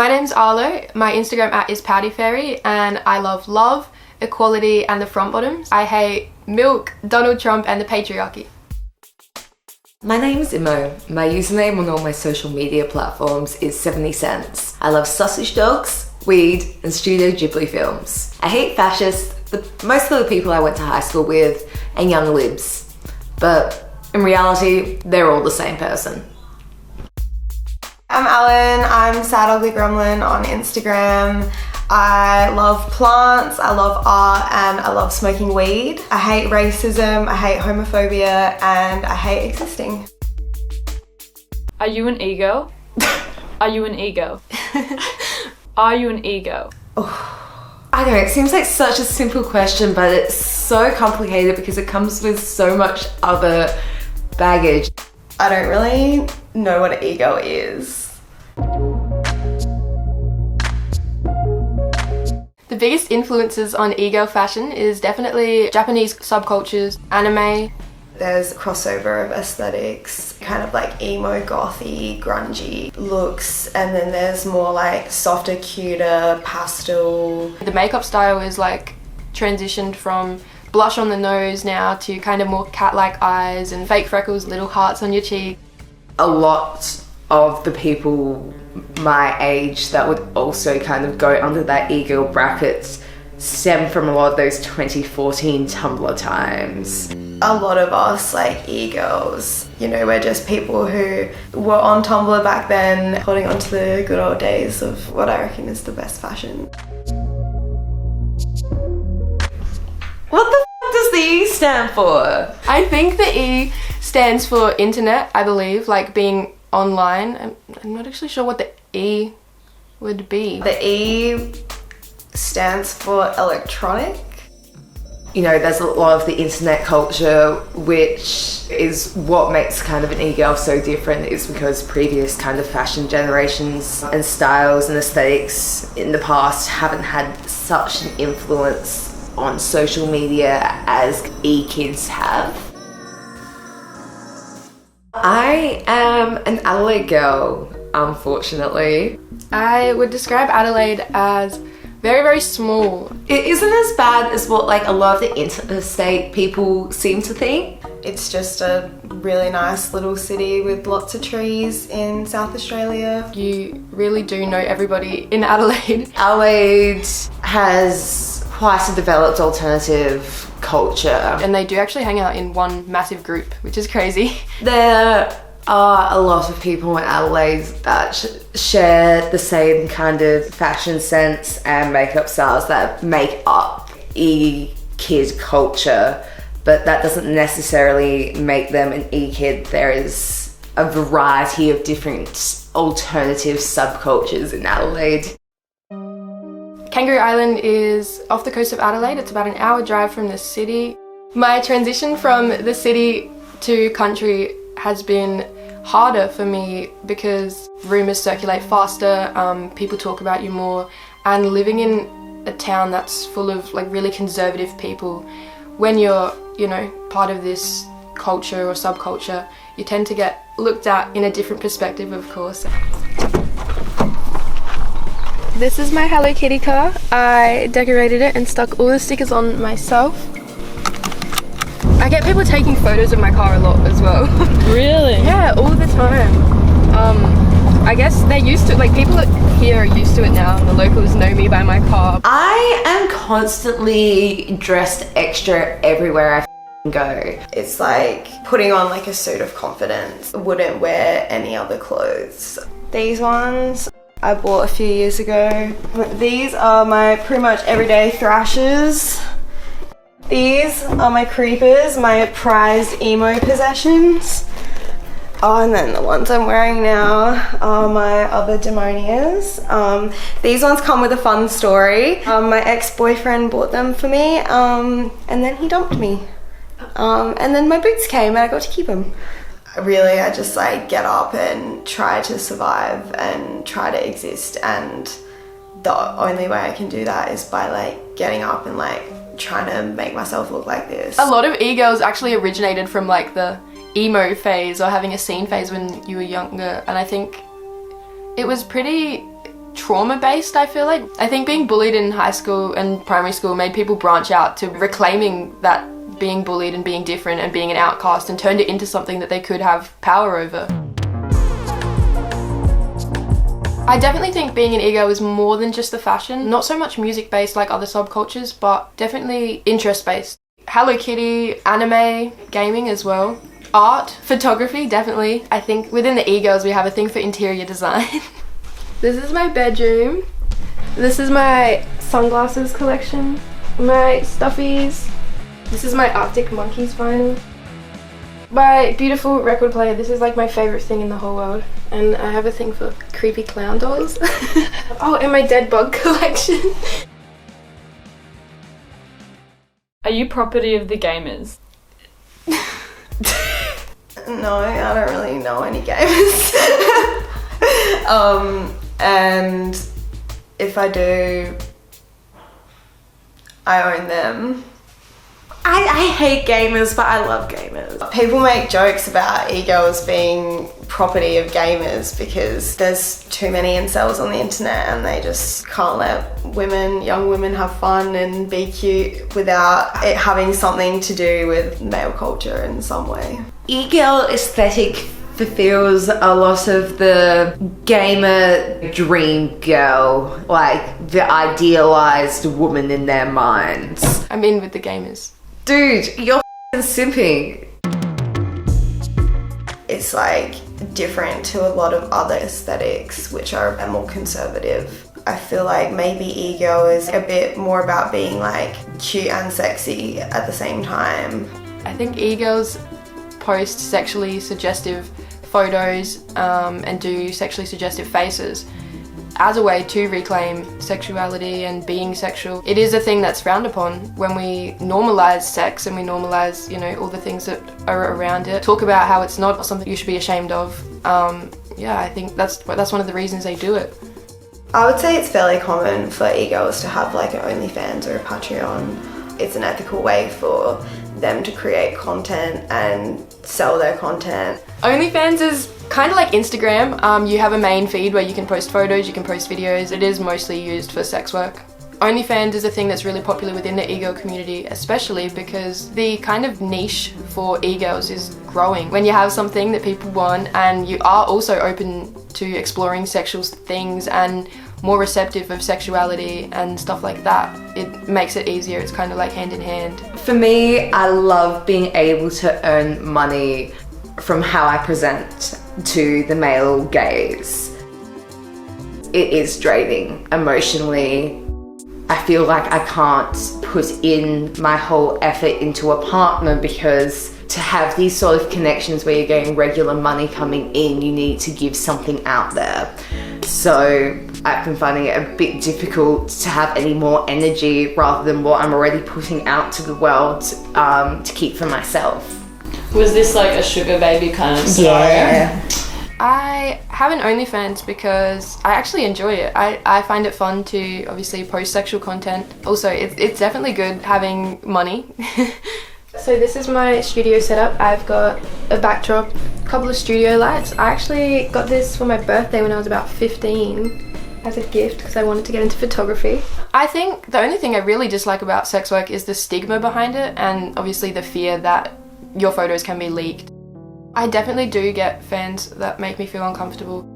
My name's Arlo, my Instagram @ is poutyfairy, and I love, equality and the front bottoms. I hate milk, Donald Trump and the patriarchy. My name is Imo. My username on all my social media platforms is 70 cents. I love sausage dogs, weed, and Studio Ghibli films. I hate fascists, most of the people I went to high school with, and young libs. But in reality, they're all the same person. I'm Ellen, I'm Sad Ugly Gremlin on Instagram. I love plants, I love art, and I love smoking weed. I hate racism, I hate homophobia, and I hate existing. Are you an ego? Are you an ego? Are you an ego? I don't know, it seems like such a simple question, but it's so complicated because it comes with so much other baggage. I don't really know what an ego is. The biggest influences on ego fashion is definitely Japanese subcultures, anime. There's a crossover of aesthetics, kind of like emo, gothy, grungy looks, and then there's more like softer, cuter, pastel. The makeup style is like transitioned from blush on the nose now to kind of more cat-like eyes and fake freckles, little hearts on your cheek. A lot of the people my age that would also kind of go under that ego brackets stem from a lot of those 2014 Tumblr times. A lot of us, like e-girls, you know, we're just people who were on Tumblr back then, holding on to the good old days of what I reckon is the best fashion. What the f does the E stand for? I think the E stands for internet, I believe, like being online. I'm not actually sure what the E would be. The E stands for electronic. You know, there's a lot of the internet culture, which is what makes kind of an e-girl so different, is because previous kind of fashion generations and styles and aesthetics in the past haven't had such an influence on social media as e-kids have. I am an Adelaide girl, unfortunately. I would describe Adelaide as very small. It isn't as bad as what like a lot of the interstate people seem to think. It's just a really nice little city with lots of trees in South Australia. You really do know everybody in Adelaide. Adelaide has quite a developed alternative culture. And they do actually hang out in one massive group, which is crazy. There are a lot of people in Adelaide that share the same kind of fashion sense and makeup styles that make up e-kid culture, but that doesn't necessarily make them an e-kid. There is a variety of different alternative subcultures in Adelaide. Kangaroo Island is off the coast of Adelaide. It's about an hour drive from the city. My transition from the city to country has been harder for me because rumours circulate faster, people talk about you more, and living in a town that's full of like really conservative people, when you're, you know, part of this culture or subculture, you tend to get looked at in a different perspective, of course. This is my Hello Kitty car. I decorated it and stuck all the stickers on myself. I get people taking photos of my car a lot as well. Really? Yeah, all the time. I guess they're used to it, like people here are used to it now. The locals know me by my car. I am constantly dressed extra everywhere I go. It's like putting on like a suit of confidence. I wouldn't wear any other clothes. These ones I bought a few years ago. These are my pretty much everyday thrashers. These are my creepers, my prized emo possessions. Oh, and then the ones I'm wearing now are my other demonias. These ones come with a fun story. My ex-boyfriend bought them for me, and then he dumped me. And then my boots came and I got to keep them. Really, I just like get up and try to survive and try to exist, and the only way I can do that is by like getting up and like trying to make myself look like this. A lot of e-girls actually originated from like the emo phase or having a scene phase when you were younger, and I think it was pretty trauma-based, I feel like. I think being bullied in high school and primary school made people branch out to reclaiming that being bullied and being different and being an outcast, and turned it into something that they could have power over. I definitely think being an ego is more than just the fashion. Not so much music-based like other subcultures, but definitely interest-based. Hello Kitty, anime, gaming as well. Art, photography, definitely. I think within the egos we have a thing for interior design. This is my bedroom. This is my sunglasses collection. My stuffies. This is my Arctic Monkeys vinyl. My beautiful record player. This is like my favorite thing in the whole world. And I have a thing for creepy clown dolls. Oh, and my dead bug collection. Are you property of the gamers? No, I don't really know any gamers. And if I do, I own them. I hate gamers, but I love gamers. People make jokes about egos being property of gamers because there's too many incels on the internet and they just can't let young women have fun and be cute without it having something to do with male culture in some way. E-girl aesthetic fulfills a lot of the gamer dream girl, like the idealized woman in their minds. I'm in with the gamers. Dude, you're simping. It's like different to a lot of other aesthetics which are more conservative. I feel like maybe ego is a bit more about being like cute and sexy at the same time. I think egos post sexually suggestive photos and do sexually suggestive faces as a way to reclaim sexuality and being sexual. It is a thing that's frowned upon when we normalize sex and we normalize, you know, all the things that are around it. Talk about how it's not something you should be ashamed of. Yeah, I think that's one of the reasons they do it. I would say it's fairly common for egos to have like an OnlyFans or a Patreon. It's an ethical way for them to create content and sell their content. OnlyFans is kind of like Instagram. You have a main feed where you can post photos, you can post videos. It is mostly used for sex work. OnlyFans is a thing that's really popular within the ego community, especially because the kind of niche for egos is growing. When you have something that people want and you are also open to exploring sexual things and more receptive of sexuality and stuff like that, it makes it easier. It's kind of like hand in hand. For me, I love being able to earn money from how I present to the male gaze. It is draining emotionally. I feel like I can't put in my whole effort into a partner because to have these sort of connections where you're getting regular money coming in, you need to give something out there. So I've been finding it a bit difficult to have any more energy rather than what I'm already putting out to the world to keep for myself. Was this like a sugar baby kind of scenario? Yeah. I have an OnlyFans because I actually enjoy it. I find it fun to obviously post sexual content. Also, it's definitely good having money. So this is my studio setup. I've got a backdrop, a couple of studio lights. I actually got this for my birthday when I was about 15 as a gift because I wanted to get into photography. I think the only thing I really dislike about sex work is the stigma behind it and obviously the fear that your photos can be leaked. I definitely do get fans that make me feel uncomfortable.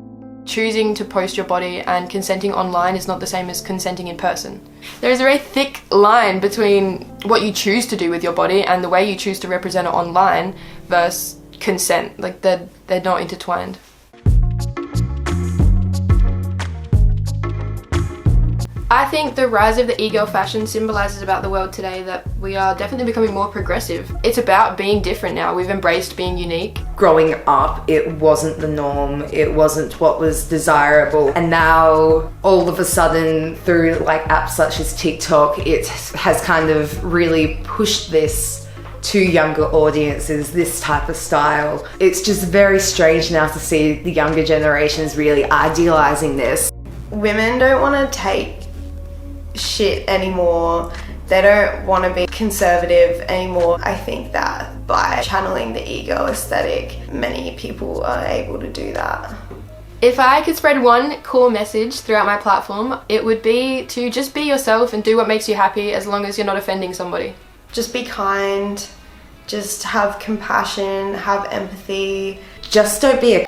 Choosing to post your body and consenting online is not the same as consenting in person. There is a very thick line between what you choose to do with your body and the way you choose to represent it online versus consent. Like they're not intertwined. I think the rise of the ego fashion symbolizes about the world today that we are definitely becoming more progressive. It's about being different now. We've embraced being unique. Growing up, it wasn't the norm. It wasn't what was desirable. And now, all of a sudden, through like apps such as TikTok, it has kind of really pushed this to younger audiences, this type of style. It's just very strange now to see the younger generations really idealizing this. Women don't want to take shit anymore. They don't want to be conservative anymore. I think that by channeling the ego aesthetic, many people are able to do that. If I could spread one core message throughout my platform, it would be to just be yourself and do what makes you happy as long as you're not offending somebody. Just be kind, just have compassion, have empathy. Just don't be a